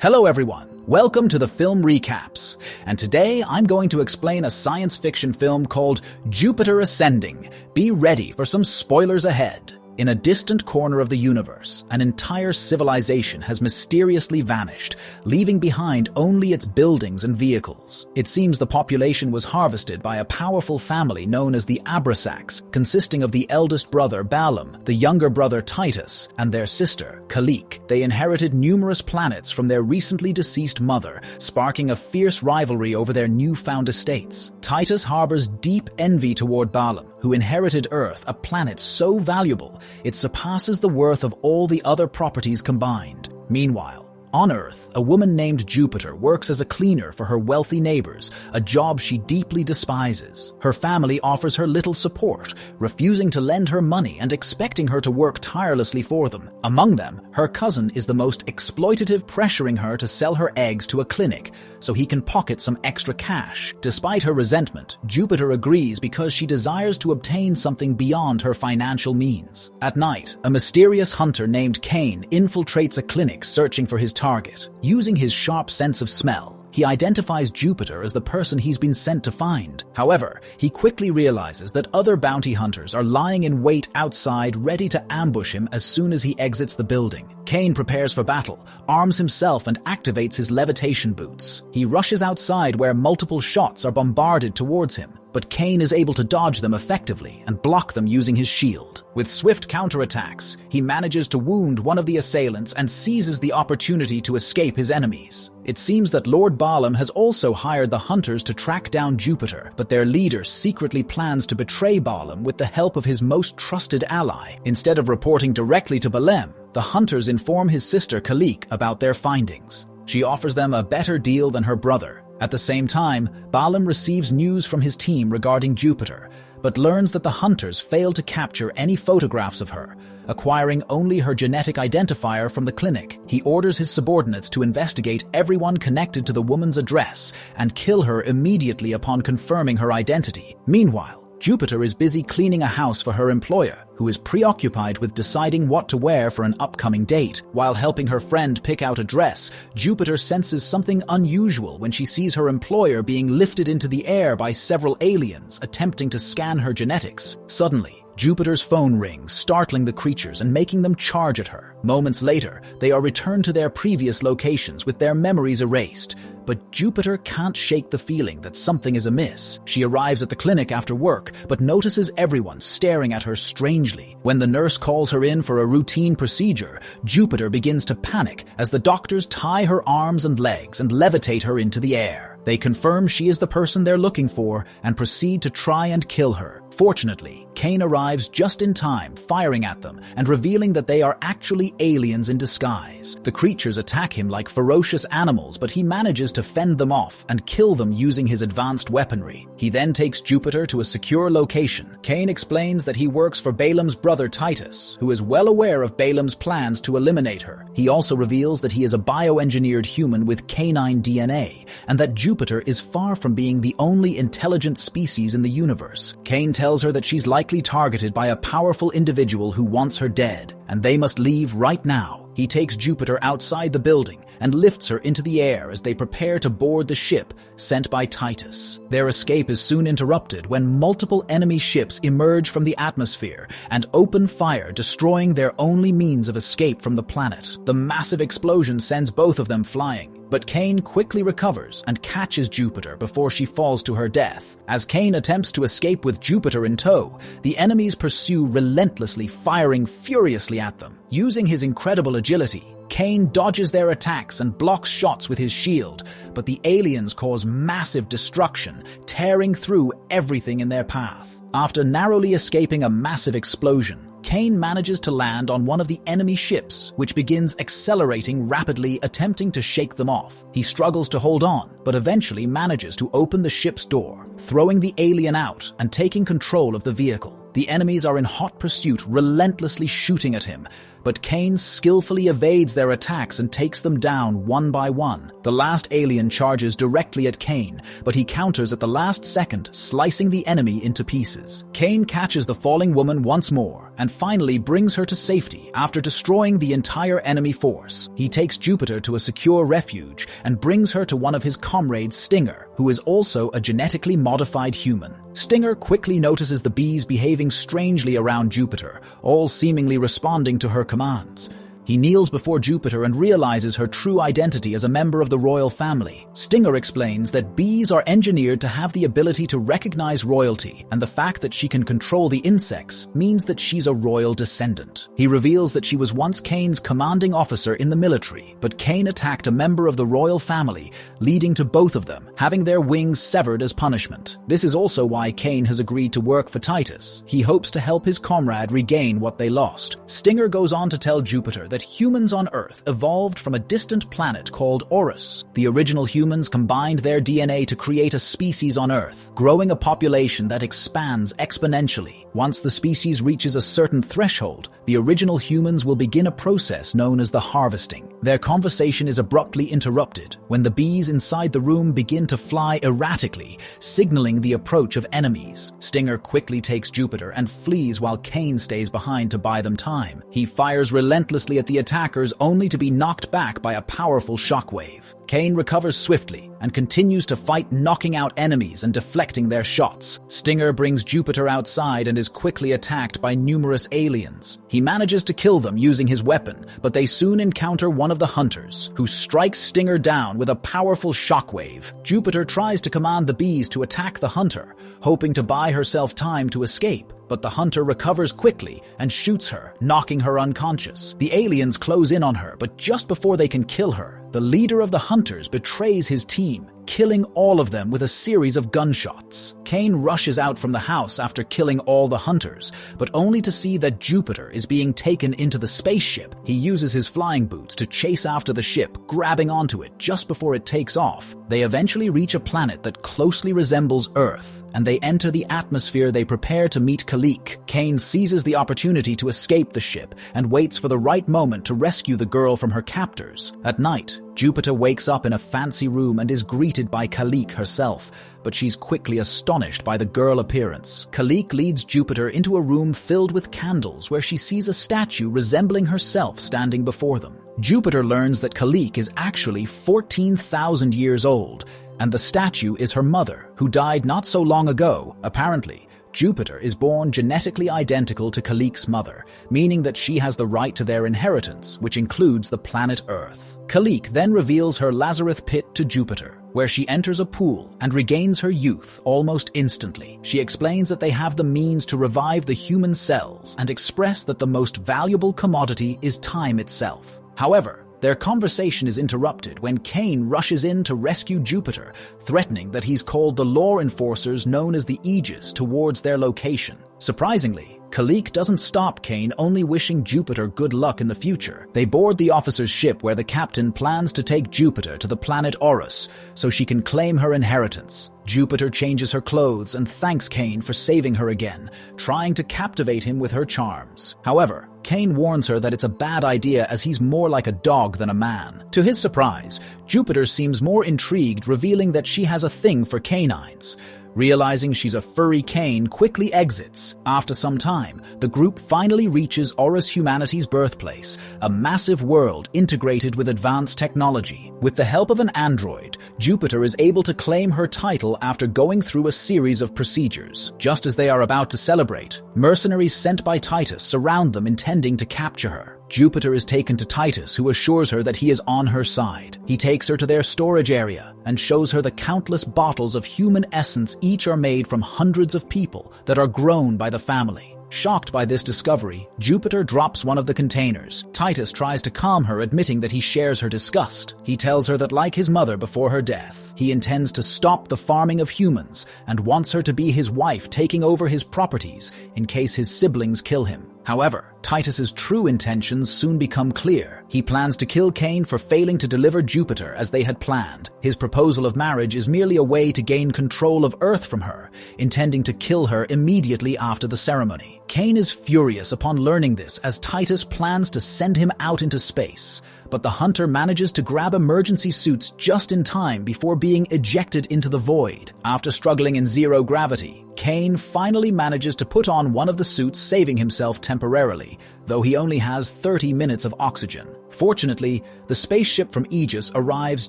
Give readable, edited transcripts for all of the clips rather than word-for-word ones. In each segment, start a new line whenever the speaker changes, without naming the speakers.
Hello everyone, welcome to the Film Recaps, and today I'm going to explain a science fiction film called Jupiter Ascending. Be ready for some spoilers ahead. In a distant corner of the universe, an entire civilization has mysteriously vanished, leaving behind only its buildings and vehicles. It seems the population was harvested by a powerful family known as the Abrasacs, consisting of the eldest brother Balaam, the younger brother Titus, and their sister Kalik. They inherited numerous planets from their recently deceased mother, sparking a fierce rivalry over their newfound estates. Titus harbors deep envy toward Balaam, who inherited Earth, a planet so valuable it surpasses the worth of all the other properties combined. Meanwhile, on Earth, a woman named Jupiter works as a cleaner for her wealthy neighbors, a job she deeply despises. Her family offers her little support, refusing to lend her money and expecting her to work tirelessly for them. Among them, her cousin is the most exploitative, pressuring her to sell her eggs to a clinic so he can pocket some extra cash. Despite her resentment, Jupiter agrees because she desires to obtain something beyond her financial means. At night, a mysterious hunter named Cain infiltrates a clinic searching for his target. Using his sharp sense of smell, he identifies Jupiter as the person he's been sent to find. However, he quickly realizes that other bounty hunters are lying in wait outside, ready to ambush him as soon as he exits the building. Cain prepares for battle, arms himself, and activates his levitation boots. He rushes outside where multiple shots are bombarded towards him, but Cain is able to dodge them effectively and block them using his shield. With swift counterattacks, he manages to wound one of the assailants and seizes the opportunity to escape his enemies. It seems that Lord Balaam has also hired the hunters to track down Jupiter, but their leader secretly plans to betray Balaam with the help of his most trusted ally. Instead of reporting directly to Balaam, the hunters inform his sister Kalik about their findings. She offers them a better deal than her brother. At the same time, Balaam receives news from his team regarding Jupiter, but learns that the hunters failed to capture any photographs of her, acquiring only her genetic identifier from the clinic. He orders his subordinates to investigate everyone connected to the woman's address and kill her immediately upon confirming her identity. Meanwhile, Jupiter is busy cleaning a house for her employer, who is preoccupied with deciding what to wear for an upcoming date. While helping her friend pick out a dress, Jupiter senses something unusual when she sees her employer being lifted into the air by several aliens attempting to scan her genetics. Suddenly, Jupiter's phone rings, startling the creatures and making them charge at her. Moments later, they are returned to their previous locations with their memories erased. But Jupiter can't shake the feeling that something is amiss. She arrives at the clinic after work, but notices everyone staring at her strangely. When the nurse calls her in for a routine procedure, Jupiter begins to panic as the doctors tie her arms and legs and levitate her into the air. They confirm she is the person they're looking for and proceed to try and kill her. Fortunately, Cain arrives just in time, firing at them and revealing that they are actually aliens in disguise. The creatures attack him like ferocious animals, but he manages to fend them off and kill them using his advanced weaponry. He then takes Jupiter to a secure location. Cain explains that he works for Balaam's brother Titus, who is well aware of Balaam's plans to eliminate her. He also reveals that he is a bioengineered human with canine DNA, and that Jupiter is far from being the only intelligent species in the universe. Cain tells her that she's likely targeted by a powerful individual who wants her dead, and they must leave right now. He takes Jupiter outside the building and lifts her into the air as they prepare to board the ship sent by Titus. Their escape is soon interrupted when multiple enemy ships emerge from the atmosphere and open fire, destroying their only means of escape from the planet. The massive explosion sends both of them flying, but Cain quickly recovers and catches Jupiter before she falls to her death. As Cain attempts to escape with Jupiter in tow, the enemies pursue relentlessly, firing furiously at them. Using his incredible agility, Cain dodges their attacks and blocks shots with his shield, but the aliens cause massive destruction, tearing through everything in their path. After narrowly escaping a massive explosion, Cain manages to land on one of the enemy ships, which begins accelerating rapidly, attempting to shake them off. He struggles to hold on, but eventually manages to open the ship's door, throwing the alien out and taking control of the vehicle. The enemies are in hot pursuit, relentlessly shooting at him, but Cain skillfully evades their attacks and takes them down one by one. The last alien charges directly at Cain, but he counters at the last second, slicing the enemy into pieces. Cain catches the falling woman once more and finally brings her to safety after destroying the entire enemy force. He takes Jupiter to a secure refuge and brings her to one of his comrades, Stinger, who is also a genetically modified human. Stinger quickly notices the bees behaving strangely around Jupiter, all seemingly responding to her commands. He kneels before Jupiter and realizes her true identity as a member of the royal family. Stinger explains that bees are engineered to have the ability to recognize royalty, and the fact that she can control the insects means that she's a royal descendant. He reveals that she was once Kane's commanding officer in the military, but Kane attacked a member of the royal family, leading to both of them having their wings severed as punishment. This is also why Kane has agreed to work for Titus. He hopes to help his comrade regain what they lost. Stinger goes on to tell Jupiter that humans on Earth evolved from a distant planet called Orus. The original humans combined their DNA to create a species on Earth, growing a population that expands exponentially. Once the species reaches a certain threshold, the original humans will begin a process known as the harvesting. Their conversation is abruptly interrupted when the bees inside the room begin to fly erratically, signaling the approach of enemies. Stinger quickly takes Jupiter and flees while Kane stays behind to buy them time. He fires relentlessly at the attackers only to be knocked back by a powerful shockwave. Kane recovers swiftly and continues to fight, knocking out enemies and deflecting their shots. Stinger brings Jupiter outside and is quickly attacked by numerous aliens. He manages to kill them using his weapon, but they soon encounter one of the hunters, who strikes Stinger down with a powerful shockwave. Jupiter tries to command the bees to attack the hunter, hoping to buy herself time to escape. But the hunter recovers quickly and shoots her, knocking her unconscious. The aliens close in on her, but just before they can kill her, the leader of the hunters betrays his team, killing all of them with a series of gunshots. Kane rushes out from the house after killing all the hunters, but only to see that Jupiter is being taken into the spaceship. He uses his flying boots to chase after the ship, grabbing onto it just before it takes off. They eventually reach a planet that closely resembles Earth, and they enter the atmosphere. They prepare to meet Kalik. Kane seizes the opportunity to escape the ship and waits for the right moment to rescue the girl from her captors. At night, Jupiter wakes up in a fancy room and is greeted by Kalik herself, but she's quickly astonished by the girl appearance. Kalik leads Jupiter into a room filled with candles where she sees a statue resembling herself standing before them. Jupiter learns that Kalik is actually 14,000 years old, and the statue is her mother, who died not so long ago. Apparently, Jupiter is born genetically identical to Kalik's mother, meaning that she has the right to their inheritance, which includes the planet Earth. Kalik then reveals her Lazarus pit to Jupiter, where she enters a pool and regains her youth almost instantly. She explains that they have the means to revive the human cells and express that the most valuable commodity is time itself. However, their conversation is interrupted when Kane rushes in to rescue Jupiter, threatening that he's called the law enforcers known as the Aegis towards their location. Surprisingly, Kalik doesn't stop Kane, only wishing Jupiter good luck in the future. They board the officer's ship where the captain plans to take Jupiter to the planet Orus so she can claim her inheritance. Jupiter changes her clothes and thanks Kane for saving her again, trying to captivate him with her charms. However, Kane warns her that it's a bad idea as he's more like a dog than a man. To his surprise, Jupiter seems more intrigued, revealing that she has a thing for canines. Realizing she's a furry, Kane quickly exits. After some time, the group finally reaches Orus, humanity's birthplace, a massive world integrated with advanced technology. With the help of an android, Jupiter is able to claim her title after going through a series of procedures. Just as they are about to celebrate, mercenaries sent by Titus surround them, intending to capture her. Jupiter is taken to Titus, who assures her that he is on her side. He takes her to their storage area and shows her the countless bottles of human essence. Each are made from hundreds of people that are grown by the family. Shocked by this discovery, Jupiter drops one of the containers. Titus tries to calm her, admitting that he shares her disgust. He tells her that, like his mother before her death, he intends to stop the farming of humans and wants her to be his wife, taking over his properties in case his siblings kill him. However, Titus's true intentions soon become clear. He plans to kill Kane for failing to deliver Jupiter as they had planned. His proposal of marriage is merely a way to gain control of Earth from her, intending to kill her immediately after the ceremony. Kane is furious upon learning this, as Titus plans to send him out into space, but the hunter manages to grab emergency suits just in time before being ejected into the void. After struggling in zero gravity, Cain finally manages to put on one of the suits, saving himself temporarily, though he only has 30 minutes of oxygen. Fortunately, the spaceship from Aegis arrives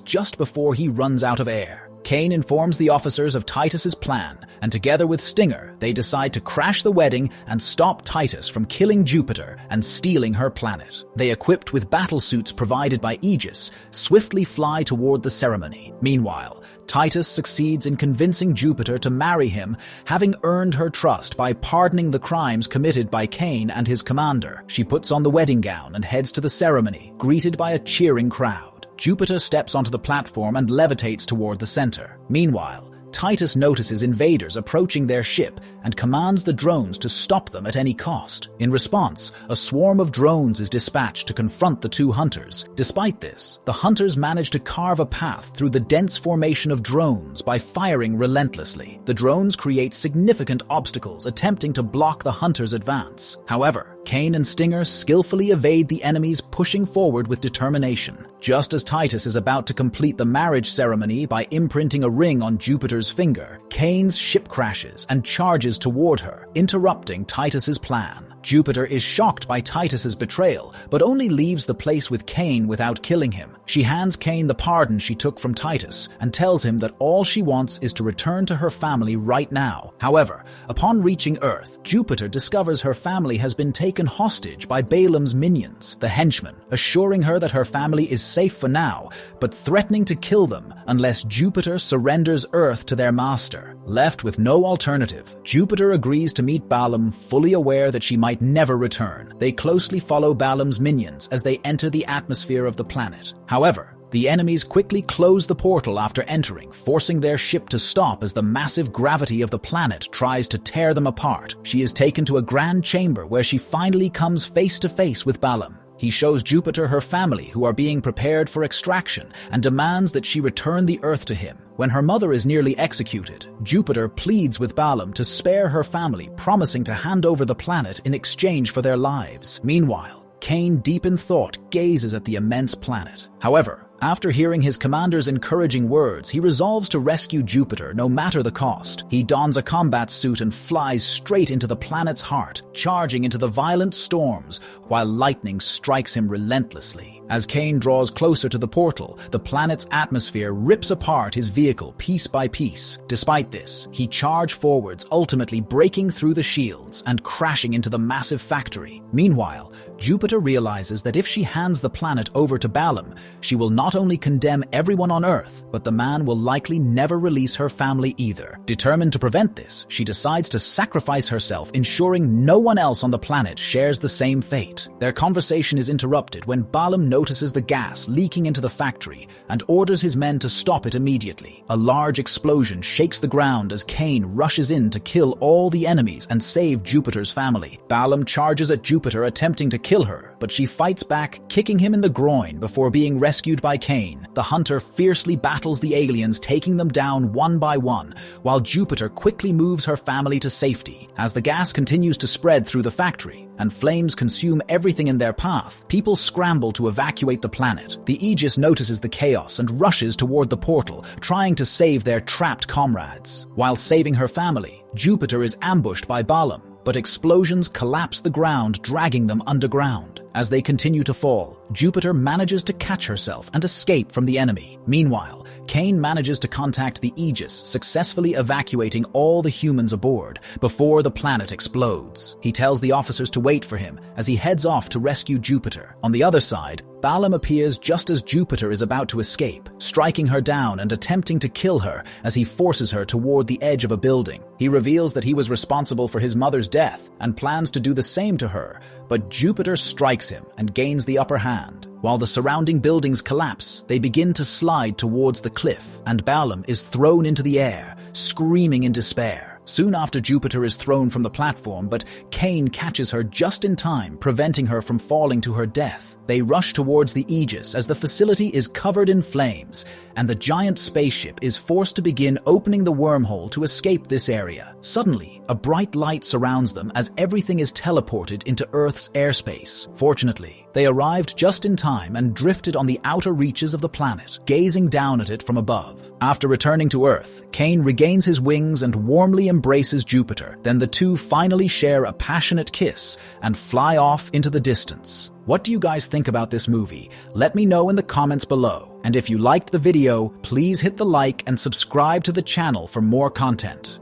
just before he runs out of air. Cain informs the officers of Titus's plan, and together with Stinger, they decide to crash the wedding and stop Titus from killing Jupiter and stealing her planet. They, equipped with battle suits provided by Aegis, swiftly fly toward the ceremony. Meanwhile, Titus succeeds in convincing Jupiter to marry him, having earned her trust by pardoning the crimes committed by Cain and his commander. She puts on the wedding gown and heads to the ceremony, greeted by a cheering crowd. Jupiter steps onto the platform and levitates toward the center. Meanwhile, Titus notices invaders approaching their ship and commands the drones to stop them at any cost. In response, a swarm of drones is dispatched to confront the two hunters. Despite this, the hunters manage to carve a path through the dense formation of drones by firing relentlessly. The drones create significant obstacles, attempting to block the hunters' advance. However, Cain and Stinger skillfully evade the enemies, pushing forward with determination. Just as Titus is about to complete the marriage ceremony by imprinting a ring on Jupiter's finger, Cain's ship crashes and charges toward her, interrupting Titus's plan. Jupiter is shocked by Titus's betrayal, but only leaves the place with Cain without killing him. She hands Cain the pardon she took from Titus and tells him that all she wants is to return to her family right now. However, upon reaching Earth, Jupiter discovers her family has been taken hostage by Balaam's minions, the henchmen, assuring her that her family is safe for now, but threatening to kill them unless Jupiter surrenders Earth to their master. Left with no alternative, Jupiter agrees to meet Balaam, fully aware that she might never return. They closely follow Balaam's minions as they enter the atmosphere of the planet. However, the enemies quickly close the portal after entering, forcing their ship to stop as the massive gravity of the planet tries to tear them apart. She is taken to a grand chamber where she finally comes face to face with Balaam. He shows Jupiter her family, who are being prepared for extraction, and demands that she return the Earth to him. When her mother is nearly executed, Jupiter pleads with Balaam to spare her family, promising to hand over the planet in exchange for their lives. Meanwhile, Cain, deep in thought, gazes at the immense planet. However, after hearing his commander's encouraging words, he resolves to rescue Jupiter no matter the cost. He dons a combat suit and flies straight into the planet's heart, charging into the violent storms while lightning strikes him relentlessly. As Cain draws closer to the portal, the planet's atmosphere rips apart his vehicle piece by piece. Despite this, he charges forwards, ultimately breaking through the shields and crashing into the massive factory. Meanwhile, Jupiter realizes that if she hands the planet over to Balaam, she will not only condemn everyone on Earth, but the man will likely never release her family either. Determined to prevent this, she decides to sacrifice herself, ensuring no one else on the planet shares the same fate. Their conversation is interrupted when Balaam notices the gas leaking into the factory and orders his men to stop it immediately. A large explosion shakes the ground as Cain rushes in to kill all the enemies and save Jupiter's family. Balaam charges at Jupiter, attempting to kill her, but she fights back, kicking him in the groin before being rescued by Cain. The hunter fiercely battles the aliens, taking them down one by one, while Jupiter quickly moves her family to safety. As the gas continues to spread through the factory and flames consume everything in their path, people scramble to evacuate the planet. The Aegis notices the chaos and rushes toward the portal, trying to save their trapped comrades. While saving her family, Jupiter is ambushed by Balaam, but explosions collapse the ground, dragging them underground. As they continue to fall, Jupiter manages to catch herself and escape from the enemy. Meanwhile, Cain manages to contact the Aegis, successfully evacuating all the humans aboard before the planet explodes. He tells the officers to wait for him as he heads off to rescue Jupiter. On the other side, Balaam appears just as Jupiter is about to escape, striking her down and attempting to kill her as he forces her toward the edge of a building. He reveals that he was responsible for his mother's death and plans to do the same to her, but Jupiter strikes him and gains the upper hand. While the surrounding buildings collapse, they begin to slide towards the cliff, and Balaam is thrown into the air, screaming in despair. Soon after, Jupiter is thrown from the platform, but Cain catches her just in time, preventing her from falling to her death. They rush towards the Aegis as the facility is covered in flames, and the giant spaceship is forced to begin opening the wormhole to escape this area. Suddenly, a bright light surrounds them as everything is teleported into Earth's airspace. Fortunately, they arrived just in time and drifted on the outer reaches of the planet, gazing down at it from above. After returning to Earth, Kane regains his wings and warmly embraces Jupiter. Then the two finally share a passionate kiss and fly off into the distance. What do you guys think about this movie? Let me know in the comments below. And if you liked the video, please hit the like and subscribe to the channel for more content.